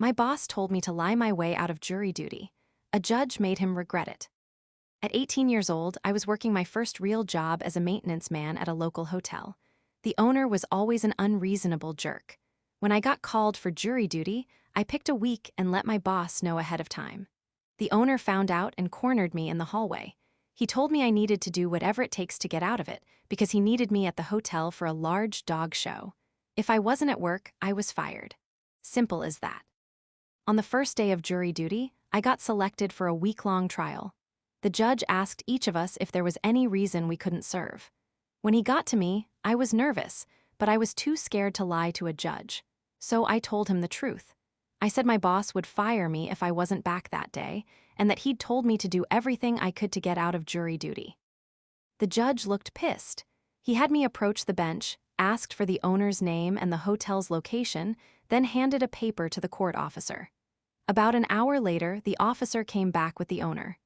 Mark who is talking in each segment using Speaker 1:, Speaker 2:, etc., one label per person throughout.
Speaker 1: My boss told me to lie my way out of jury duty. A judge made him regret it. At 18 years old, I was working my first real job as a maintenance man at a local hotel. The owner was always an unreasonable jerk. When I got called for jury duty, I picked a week and let my boss know ahead of time. The owner found out and cornered me in the hallway. He told me I needed to do whatever it takes to get out of it because he needed me at the hotel for a large dog show. If I wasn't at work, I was fired. Simple as that. On the first day of jury duty, I got selected for a week-long trial. The judge asked each of us if there was any reason we couldn't serve. When he got to me, I was nervous, but I was too scared to lie to a judge. So I told him the truth. I said my boss would fire me if I wasn't back that day, and that he'd told me to do everything I could to get out of jury duty. The judge looked pissed. He had me approach the bench, asked for the owner's name and the hotel's location, then handed a paper to the court officer. About an hour later, the officer came back with the owner.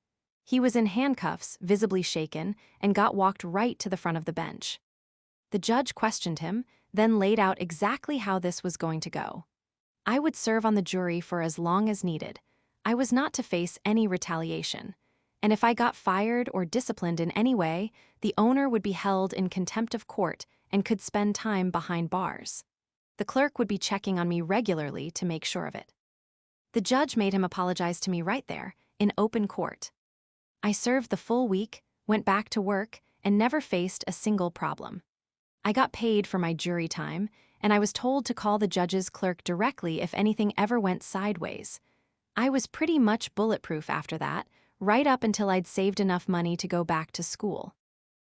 Speaker 1: He was in handcuffs, visibly shaken, and got walked right to the front of the bench. The judge questioned him, then laid out exactly how this was going to go. I would serve on the jury for as long as needed. I was not to face any retaliation. And if I got fired or disciplined in any way, the owner would be held in contempt of court and could spend time behind bars. The clerk would be checking on me regularly to make sure of it. The judge made him apologize to me right there, in open court. I served the full week, went back to work, and never faced a single problem. I got paid for my jury time, and I was told to call the judge's clerk directly if anything ever went sideways. I was pretty much bulletproof after that, right up until I'd saved enough money to go back to school.